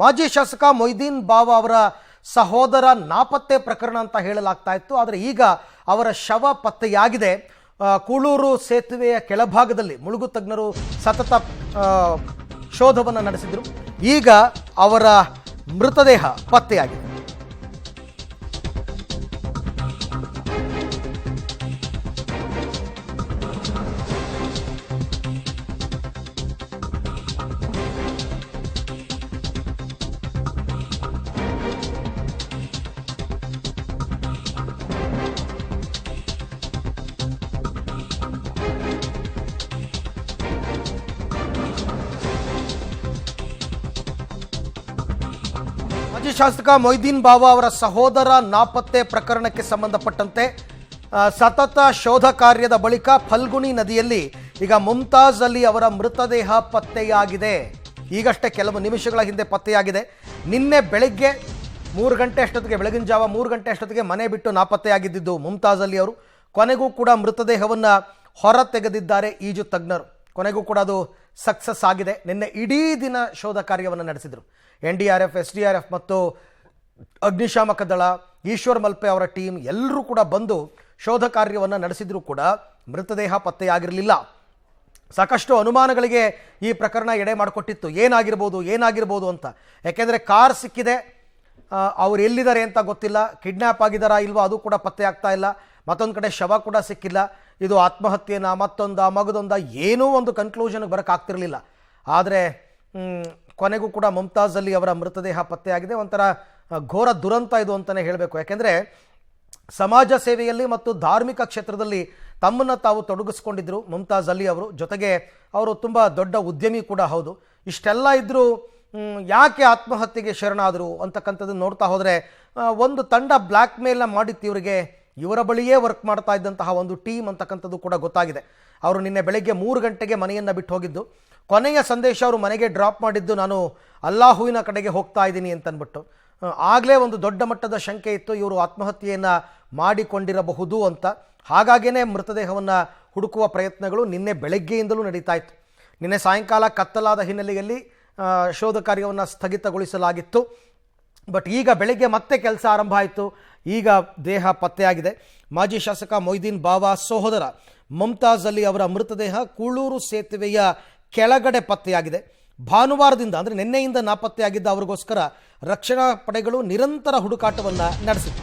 ಮಾಜಿ ಶಾಸಕ ಮೊಯ್ದೀನ್ ಬಾವಾ ಅವರ ಸಹೋದರ ನಾಪತ್ತೆ ಪ್ರಕರಣ ಅಂತ ಹೇಳಲಾಗ್ತಾ ಇತ್ತು. ಆದರೆ ಈಗ ಅವರ ಶವ ಪತ್ತೆಯಾಗಿದೆ. ಕೂಳೂರು ಸೇತುವೆಯ ಕೆಳಭಾಗದಲ್ಲಿ ಮುಳುಗು ತಜ್ಞರು ಸತತ ಶೋಧವನ್ನು ನಡೆಸಿದರು. ಈಗ ಅವರ ಮೃತದೇಹ ಪತ್ತೆಯಾಗಿದೆ. ಮಾಜಿ ಶಾಸಕ ಮೊಯ್ದೀನ್ ಬಾವಾ ಅವರ ಸಹೋದರ ನಾಪತ್ತೆ ಪ್ರಕರಣಕ್ಕೆ ಸಂಬಂಧಪಟ್ಟಂತೆ ಸತತ ಶೋಧ ಕಾರ್ಯದ ಬಳಿಕ ಫಲ್ಗುಣಿ ನದಿಯಲ್ಲಿ ಈಗ ಮುಮ್ತಾಜ್ ಅಲಿ ಅವರ ಮೃತದೇಹ ಪತ್ತೆಯಾಗಿದೆ. ಈಗಷ್ಟೇ ಕೆಲವು ನಿಮಿಷಗಳ ಹಿಂದೆ ಪತ್ತೆಯಾಗಿದೆ. ನಿನ್ನೆ ಬೆಳಗ್ಗೆ 3 ಗಂಟೆ ಅಷ್ಟೊತ್ತಿಗೆ, ಬೆಳಗಿನ ಜಾವ 3 ಗಂಟೆ ಅಷ್ಟೊತ್ತಿಗೆ ಮನೆ ಬಿಟ್ಟು ನಾಪತ್ತೆಯಾಗಿದ್ದು ಮುಮ್ತಾಜ್ ಅಲಿ ಅವರು. ಕೊನೆಗೂ ಕೂಡ ಮೃತದೇಹವನ್ನು ಹೊರ ತೆಗೆದಿದ್ದಾರೆ ಈಜು ತಜ್ಞರು. ಕೊನೆಗೂ ಕೂಡ ಅದು ಸಕ್ಸಸ್ ಆಗಿದೆ. ನಿನ್ನೆ ಇಡೀ ದಿನ ಶೋಧ ಕಾರ್ಯವನ್ನು ನಡೆಸಿದರು. NDRF, SDRF ಮತ್ತು ಅಗ್ನಿಶಾಮಕ ದಳ, ಈಶ್ವರ್ ಮಲ್ಪೆ ಅವರ ಟೀಮ್ ಎಲ್ಲರೂ ಕೂಡ ಬಂದು ಶೋಧ ಕಾರ್ಯವನ್ನು ನಡೆಸಿದರೂ ಕೂಡ ಮೃತದೇಹ ಪತ್ತೆಯಾಗಿರಲಿಲ್ಲ. ಸಾಕಷ್ಟು ಅನುಮಾನಗಳಿಗೆ ಈ ಪ್ರಕರಣ ಎಡೆ ಮಾಡಿಕೊಟ್ಟಿತ್ತು. ಏನಾಗಿರ್ಬೋದು ಅಂತ. ಯಾಕೆಂದರೆ ಕಾರ್ ಸಿಕ್ಕಿದೆ, ಅವ್ರು ಎಲ್ಲಿದ್ದಾರೆ ಅಂತ ಗೊತ್ತಿಲ್ಲ. ಕಿಡ್ನ್ಯಾಪ್ ಆಗಿದ್ದಾರಾ ಇಲ್ವಾ ಅದು ಕೂಡ ಪತ್ತೆ ಆಗ್ತಾ ಇಲ್ಲ. ಮತ್ತೊಂದು ಕಡೆ ಶವ ಕೂಡ ಸಿಕ್ಕಿಲ್ಲ. ಇದು ಆತ್ಮಹತ್ಯೆನ ಮಗದೊಂದ ಏನೂ ಒಂದು ಕನ್ಕ್ಲೂಷನ್ಗೆ ಬರೋಕ್ಕಾಗ್ತಿರಲಿಲ್ಲ. ಆದರೆ ಕೊನೆಗೂ ಕೂಡ ಮುಮ್ತಾಜ್ ಅಲಿ ಅವರ ಮೃತದೇಹ ಪತ್ತೆಯಾಗಿದೆ. ಒಂಥರ ಘೋರ ದುರಂತ ಇದು ಅಂತಲೇ ಹೇಳಬೇಕು. ಯಾಕೆಂದರೆ ಸಮಾಜ ಸೇವೆಯಲ್ಲಿ ಮತ್ತು ಧಾರ್ಮಿಕ ಕ್ಷೇತ್ರದಲ್ಲಿ ತಮ್ಮನ್ನು ತಾವು ತೊಡಗಿಸ್ಕೊಂಡಿದ್ದರು ಮುಮ್ತಾಜ್ ಅಲಿ ಅವರು. ಜೊತೆಗೆ ಅವರು ತುಂಬ ದೊಡ್ಡ ಉದ್ಯಮಿ ಕೂಡ ಹೌದು. ಇಷ್ಟೆಲ್ಲ ಇದ್ದರೂ ಯಾಕೆ ಆತ್ಮಹತ್ಯೆಗೆ ಶರಣಾದರು ಅಂತಕ್ಕಂಥದ್ದನ್ನು ನೋಡ್ತಾ ಹೋದರೆ ಒಂದು ತಂಡ ಬ್ಲ್ಯಾಕ್ ಮೇಲ್ನ ಮಾಡಿತ್ತು ಇವರಿಗೆ. ಇವರ ಬಳಿಯೇ ವರ್ಕ್ ಮಾಡ್ತಾ ಇದ್ದಂತಹ ಒಂದು ಟೀಮ್ ಅಂತಕ್ಕಂಥದ್ದು ಕೂಡ ಗೊತ್ತಾಗಿದೆ. ಅವರು ನಿನ್ನೆ ಬೆಳಗ್ಗೆ 3 ಗಂಟೆಗೆ ಮನೆಯನ್ನು ಬಿಟ್ಟು ಹೋಗಿದ್ದು. ಕೊನೆಯ ಸಂದೇಶ ಅವರು ಮನೆಗೆ ಡ್ರಾಪ್ ಮಾಡಿದ್ದು, ನಾನು ಅಲ್ಲಾಹುವಿನ ಕಡೆಗೆ ಹೋಗ್ತಾ ಇದ್ದೀನಿ ಅಂತನ್ಬಿಟ್ಟು. ಆಗಲೇ ಒಂದು ದೊಡ್ಡ ಮಟ್ಟದ ಶಂಕೆ ಇತ್ತು ಇವರು ಆತ್ಮಹತ್ಯೆಯನ್ನು ಮಾಡಿಕೊಂಡಿರಬಹುದು ಅಂತ. ಹಾಗಾಗಿಯೇ ಮೃತದೇಹವನ್ನು ಹುಡುಕುವ ಪ್ರಯತ್ನಗಳು ನಿನ್ನೆ ಬೆಳಗ್ಗೆಯಿಂದಲೂ ನಡೀತಾ ಇತ್ತು. ನಿನ್ನೆ ಸಾಯಂಕಾಲ ಕತ್ತಲಾದ ಹಿನ್ನೆಲೆಯಲ್ಲಿ ಶೋಧ ಕಾರ್ಯವನ್ನು ಸ್ಥಗಿತಗೊಳಿಸಲಾಗಿತ್ತು. ಬಟ್ ಈಗ ಬೆಳಗ್ಗೆ ಮತ್ತೆ ಕೆಲಸ ಆರಂಭ ಆಯಿತು. ಈಗ ದೇಹ ಪತ್ತೆಯಾಗಿದೆ. ಮಾಜಿ ಶಾಸಕ ಮೊಯ್ದೀನ್ ಬಾವಾ ಸಹೋದರ ಮುಮ್ತಾಜ್ ಅಲಿ ಅವರ ಮೃತದೇಹ ಕೂಳೂರು ಸೇತುವೆಯ ಕೆಳಗಡೆ ಪತ್ತೆಯಾಗಿದೆ. ಭಾನುವಾರದಿಂದ ಅಂದರೆ ನಿನ್ನೆಯಿಂದ ನಾಪತ್ತೆಯಾಗಿದ್ದ ಅವರಿಗೋಸ್ಕರ ರಕ್ಷಣಾ ಪಡೆಗಳು ನಿರಂತರ ಹುಡುಕಾಟವನ್ನು ನಡೆಸಿತು.